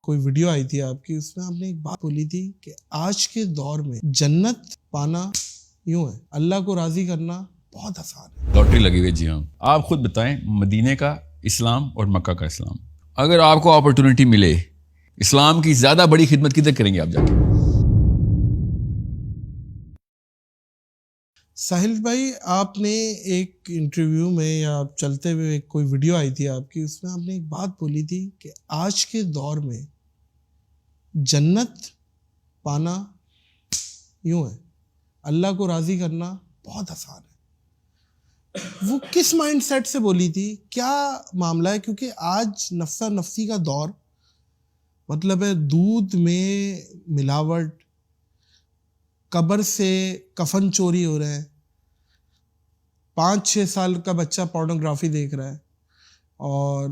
کوئی ویڈیو آئی تھی آپ کی، اس میں آپ نے ایک بات بولی تھی کہ آج کے دور میں جنت پانا یوں ہے، اللہ کو راضی کرنا بہت آسان ہے. لاٹری لگی ہوئی. جی ہاں. آپ خود بتائیں، مدینے کا اسلام اور مکہ کا اسلام، اگر آپ کو اپرچونٹی ملے اسلام کی زیادہ بڑی خدمت کدھر کریں گے آپ جا کے؟ ساحل بھائی، آپ نے ایک انٹرویو میں یا چلتے ہوئے کوئی ویڈیو آئی تھی آپ کی، اس میں آپ نے ایک بات بولی تھی کہ آج کے دور میں جنت پانا یوں ہے، اللہ کو راضی کرنا بہت آسان ہے. وہ کس مائنڈ سیٹ سے بولی تھی؟ کیا معاملہ ہے؟ کیونکہ آج نفسا نفسی کا دور، مطلب ہے دودھ میں ملاوٹ، قبر سے کفن چوری ہو رہے ہیں، 5-6 سال کا بچہ پورنوگرافی دیکھ رہا ہے، اور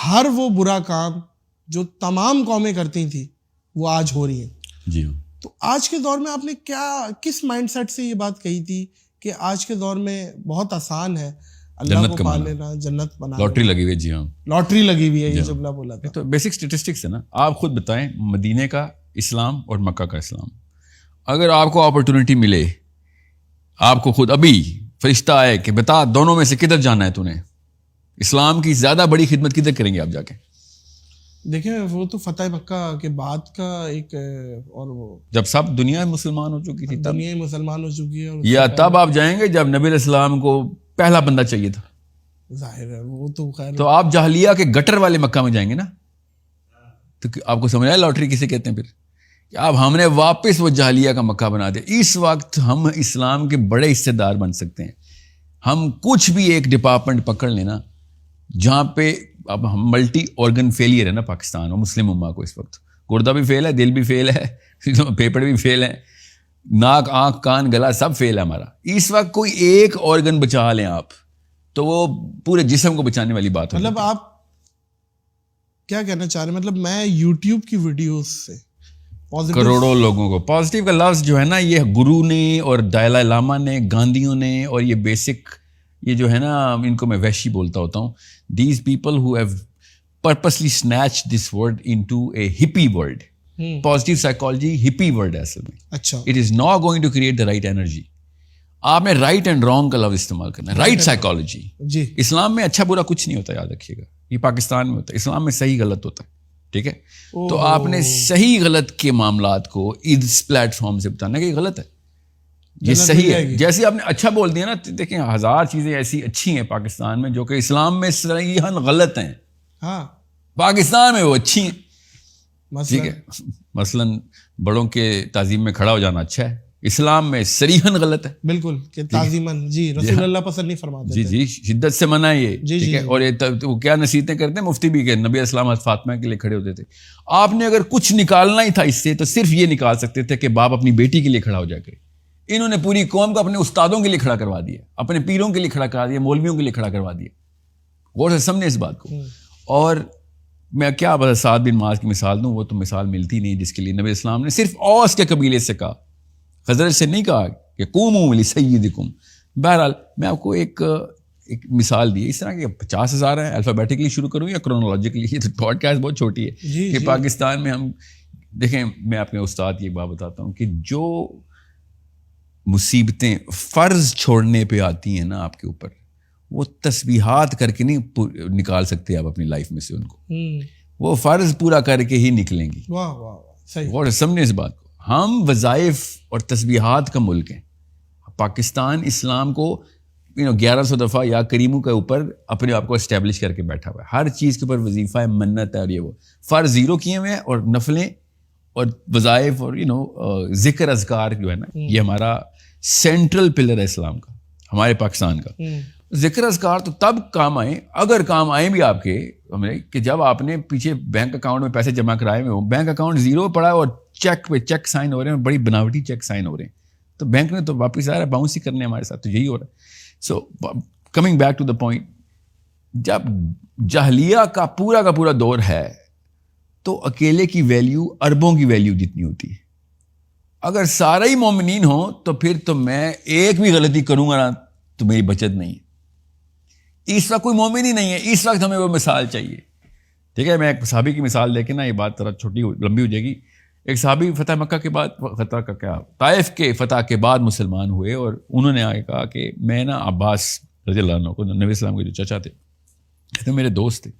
ہر وہ برا کام جو تمام قومیں کرتی تھیں وہ آج ہو رہی ہیں. جی ہاں. تو آج کے دور میں آپ نے کس مائنڈ سیٹ سے یہ بات کہی تھی کہ آج کے دور میں بہت آسان ہے اللہ کو پا لینا، جنت بنا؟ لاٹری لگی ہوئی. جی ہاں. لاٹری لگی ہوئی ہے، یہ جملہ بولا تھا. تو بیسک اسٹیٹسٹکس ہے نا. آپ خود بتائیں، مدینے کا اسلام اور مکہ کا اسلام، اگر آپ کو اپرچونٹی ملے، آپ کو خود ابھی فرشتہ آئے کہ بتا دونوں میں سے کدھر جانا ہے تو نے، اسلام کی زیادہ بڑی خدمت کدھر کریں گے آپ جا کے؟ دیکھیں، وہ تو فتح مکہ کے بعد کا ایک، اور وہ جب سب دنیا مسلمان ہو چکی تھی تب، دنیا مسلمان ہو چکی ہے، یا تب آپ جائیں گے جب نبی علیہ السلام کو پہلا بندہ چاہیے تھا؟ ظاہر ہے وہ تو خیر. تو آپ جاہلیہ کے گٹر والے مکہ میں جائیں گے نا. تو آپ کو سمجھ آیا لاٹری کسے کہتے ہیں پھر؟ کہ اب ہم نے واپس وہ جاہلیہ کا مکہ بنا دیا. اس وقت ہم اسلام کے بڑے حصے دار بن سکتے ہیں. ہم کچھ بھی ایک ڈپارٹمنٹ پکڑ لینا جہاں پہ اب ہم ملٹی آرگن فیلئر ہے نا پاکستان اور مسلم امہ کو. اس وقت گردہ بھی فیل ہے، دل بھی فیل ہے، پھیپھڑ بھی فیل ہے، ناک، آنکھ، کان، گلا سب فیل ہے ہمارا. اس وقت کوئی ایک آرگن بچا لیں آپ تو وہ پورے جسم کو بچانے والی بات ہے. مطلب آپ کیا کہنا چاہ رہے ہیں؟ مطلب میں یوٹیوب کی ویڈیوز سے کروڑوں لوگوں کو پازیٹیو کا لفظ جو ہے نا، یہ گرو نے اور دلائی لاما نے، گاندھیوں نے، اور یہ بیسک یہ جو ہے نا، ان کو میں وحشی بولتا ہوتا ہوں. These people who have purposely snatch this word into a happy word. Positive psychology happy word ہے اصل میں. اچھا، it is not going to create the right energy. آپ نے رائٹ اینڈ رانگ کا لفظ استعمال کرنا ہے. رائٹ سائیکالوجی جی، اسلام میں اچھا برا کچھ نہیں ہوتا، یاد رکھیے گا. یہ پاکستان میں ہوتا ہے، اسلام میں صحیح غلط ہوتا ہے. ٹھیک ہے؟ تو آپ نے صحیح غلط کے معاملات کو اس پلیٹ فارم سے بتانا کہ یہ غلط ہے، یہ صحیح ہے. جیسے آپ نے اچھا بول دیا نا، دیکھیں 1000 چیزیں ایسی اچھی ہیں پاکستان میں جو کہ اسلام میں صحیحاً غلط ہیں. ہاں، پاکستان میں وہ اچھی ہیں. ٹھیک ہے، مثلاً بڑوں کے تعظیم میں کھڑا ہو جانا اچھا ہے، اسلام میں صریحاً غلط ہے. بالکل، کہ تعظیماً جی رسول اللہ پسند نہیں فرماتے. جی جی، شدت سے منع ہے یہ. ٹھیک ہے. اور وہ کیا نصیحتیں کرتے ہیں مفتی بھی، کہ نبی اسلام فاطمہ کے لیے کھڑے ہوتے تھے. آپ نے اگر کچھ نکالنا ہی تھا اس سے تو صرف یہ نکال سکتے تھے کہ باپ اپنی بیٹی کے لیے کھڑا ہو جا کرے. انہوں نے پوری قوم کو اپنے استادوں کے لیے کھڑا کروا دیا، اپنے پیروں کے لیے کھڑا کروا دیا، مولویوں کے لیے کھڑا کروا دیا. غور سے سمجھیں اس بات کو. اور میں کیا بس سعد بن معاذ کی مثال دوں، وہ تو مثال ملتی نہیں جس کے لیے نبی اسلام نے صرف اوس کے قبیلے سے کہا، حضرت سے نہیں کہا کہ قوموا لسیدکم. بہرحال میں آپ کو ایک مثال دی. اس طرح کے 50,000 ہیں. الفابیٹکلی شروع کروں یا کرونالوجیکلی؟ یہ تو پوڈ کاسٹ بہت چھوٹی ہے کہ پاکستان میں ہم دیکھیں. میں اپنے استاد کی ایک بات بتاتا ہوں کہ جو مصیبتیں فرض چھوڑنے پہ آتی ہیں نا آپ کے اوپر، وہ تسبیحات کر کے نہیں نکال سکتے آپ اپنی لائف میں سے ان کو. وہ فرض پورا کر کے ہی نکلیں گی. واہ واہ، صحیح. اور سمجھیں اس بات کو. ہم وظائف اور تسبیحات کا ملک ہیں. پاکستان اسلام کو 1100 دفعہ یا کریموں کے اوپر اپنے آپ کو اسٹیبلش کر کے بیٹھا ہوا ہے. ہر چیز کے اوپر وظیفہ ہے، منت ہے، اور یہ وہ فرض 0 کیے ہوئے ہیں، اور نفلیں اور وظائف اور ذکر اذکار جو ہے نا، یہ ہمارا سینٹرل پلر ہے اسلام کا، ہمارے پاکستان کا. ذکر اذکار تو تب کام آئیں، اگر کام آئیں بھی آپ کے ہمیں، کہ جب آپ نے پیچھے بینک اکاؤنٹ میں پیسے جمع کرائے ہوئے ہوں، بینک اکاؤنٹ 0 پڑا ہے اور چیک پہ چیک سائن ہو رہے ہیں، بڑی بناوٹی چیک سائن ہو رہے ہیں، تو بینک نے تو واپس آ رہا ہے، باؤنس ہی کرنے ہمارے ساتھ. تو یہی ہو رہا ہے. So coming back to the point, جب جاہلیہ کا پورا دور ہے تو اکیلے کی ویلیو اربوں کی ویلیو جتنی ہوتی ہے. اگر سارے ہی مومنین ہوں تو پھر تو میں ایک بھی غلطی کروں گا نا تو میری بچت نہیں ہے. اس وقت کوئی مومن ہی نہیں ہے، اس وقت ہمیں وہ مثال چاہیے. ٹھیک ہے. میں ایک صحابی کی مثال دے کے نا یہ بات ذرا چھوٹی لمبی ہو جائے گی. ایک صحابی فتح مکہ کے بعد فتح کا کیا طائف کے فتح کے بعد مسلمان ہوئے, اور انہوں نے آگے کہا کہ میں نا عباس رضی اللہ عنہ کو, نبی اسلام کے جو چچا تھے, کہتے میرے دوست تھے.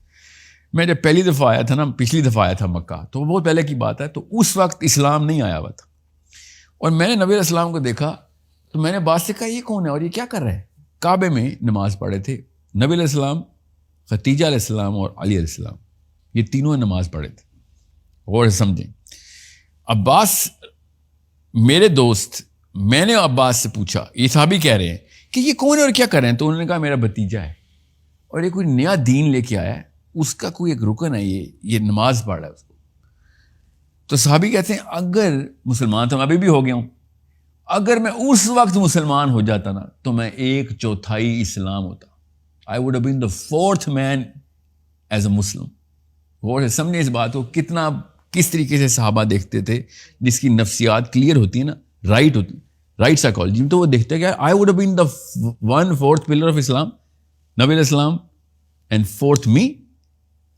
میں جب پہلی دفعہ آیا تھا نا, پچھلی دفعہ آیا تھا مکہ, تو بہت پہلے کی بات ہے, تو اس وقت اسلام نہیں آیا ہوا تھا, اور میں نے نبی علیہ السلام کو دیکھا تو میں نے عباس سے کہا یہ کون ہے اور یہ کیا کر رہے ہیں. کعبے میں نماز پڑھے تھے نبی علیہ السلام, ختیجہ علیہ السلام اور علی علیہ السلام, یہ تینوں نماز پڑھے تھے. اور سمجھیں, عباس میرے دوست, میں نے عباس سے پوچھا, یہ صحابی کہہ رہے ہیں کہ یہ کون ہے اور کیا کر رہے ہیں, تو انہوں نے کہا میرا بھتیجا ہے اور یہ کوئی نیا دین لے کے آیا ہے, اس کا کوئی ایک رکن ہے, یہ نماز پڑھ رہا ہے اس کو. تو صحابی کہتے ہیں اگر مسلمان تو میں ابھی بھی ہو گیا ہوں, اگر میں اس وقت مسلمان ہو جاتا نا تو میں 1/4 اسلام ہوتا. I would have been the 4th man as a Muslim. اور سمجھے اس بات کو, کتنا کس طریقے سے صحابہ دیکھتے تھے, جس کی نفسیات کلیئر ہوتی ہے نا, رائٹ ہوتی, رائٹ سائیکالوجی میں, تو وہ دیکھتے ہیں کہ I would have been the 1/4 pillar of Islam, نبی علیہ السلام, and 4th me.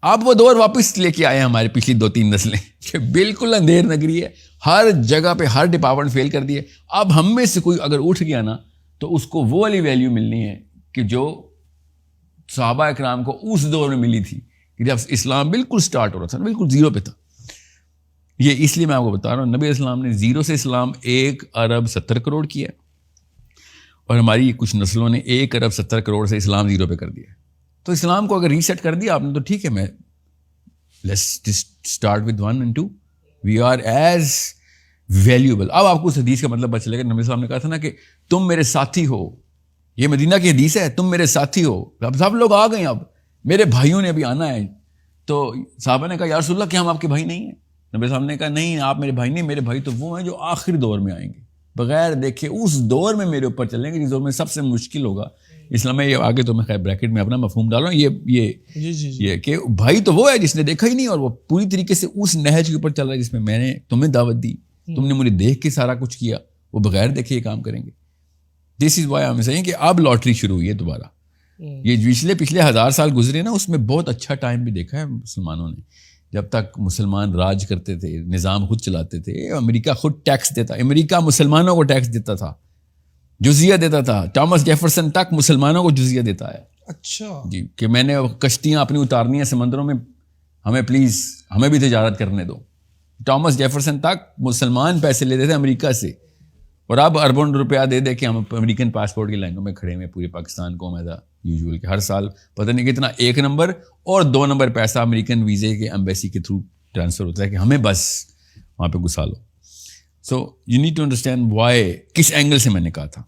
اب وہ دور واپس لے کے آئے ہیں ہماری پچھلی 2-3 نسلیں کہ بالکل اندھیر نگری ہے, ہر جگہ پہ ہر ڈپارٹمنٹ فیل کر دیے. اب ہم میں سے کوئی اگر اٹھ گیا نا تو اس کو وہ والی ویلیو ملنی ہے کہ جو صحابہ اکرام کو اس دور میں ملی تھی کہ جب اسلام بالکل سٹارٹ ہو رہا تھا, بالکل زیرو پہ تھا. یہ اس لیے میں آپ کو بتا رہا ہوں, نبی علیہ السلام نے زیرو سے اسلام 1 ارب 70 کروڑ کیا, اور ہماری کچھ نسلوں نے 1 ارب 70 کروڑ سے اسلام زیرو پہ کر دیا. تو اسلام کو اگر ریسیٹ کر دیا آپ نے تو ٹھیک ہے, میں let's start with 1 and 2. We are as valuable. اب آپ کو اس حدیث کا مطلب پتہ چلے گا. نبی صاحب نے کہا تھا نا کہ تم میرے ساتھی ہو, یہ مدینہ کی حدیث ہے, تم میرے ساتھی ہو. اب سب لوگ آ گئے, اب میرے بھائیوں نے ابھی آنا ہے. تو صحابہ نے کہا یا رسول اللہ کیا ہم آپ کے بھائی نہیں ہیں؟ نبی صاحب نے کہا نہیں, آپ میرے بھائی نہیں, میرے بھائی تو وہ ہیں جو آخری دور میں آئیں گے, بغیر دیکھے اس دور میں میرے اوپر چلیں گے جس دور میں سب سے مشکل ہوگا. اسلام میں یہ آگے تو میں خیر بریکٹ میں اپنا مفہوم ڈال رہا ہوں, یہ کہ بھائی تو وہ ہے جس نے دیکھا ہی نہیں اور وہ پوری طریقے سے اس نہج کے اوپر چل رہا ہے جس میں میں نے تمہیں دعوت دی, تم نے مجھے دیکھ کے سارا کچھ کیا, وہ بغیر دیکھے یہ کام کریں گے. دس از وائی ہم صحیح کہ اب لاٹری شروع ہوئی ہے دوبارہ. یہ پچھلے 1000 سال گزرے نا, اس میں بہت اچھا ٹائم بھی دیکھا ہے مسلمانوں نے. جب تک مسلمان راج کرتے تھے, نظام خود چلاتے تھے, امریکہ خود ٹیکس دیتا, امریکہ مسلمانوں کو ٹیکس دیتا تھا, جزیہ دیتا تھا. ٹامس جیفرسن تک مسلمانوں کو جزیہ دیتا ہے. اچھا جی, کہ میں نے کشتیاں اپنی اتارنی ہیں سمندروں میں, ہمیں پلیز ہمیں بھی تجارت کرنے دو. ٹامس جیفرسن تک مسلمان پیسے لیتے تھے امریکہ سے, اور اب اربوں روپیہ دے دے کے ہم امریکن پاسپورٹ کی لائنوں میں کھڑے ہوئے پورے پاکستان کو. میں یوزول کہ ہر سال پتہ نہیں کتنا 1 نمبر اور 2 نمبر پیسہ امریکن ویزے کے ایمبیسی کے تھرو ٹرانسفر ہوتا ہے کہ ہمیں بس وہاں پہ گھسا لو. So you need to understand why, کس اینگل سے میں نے کہا تھا.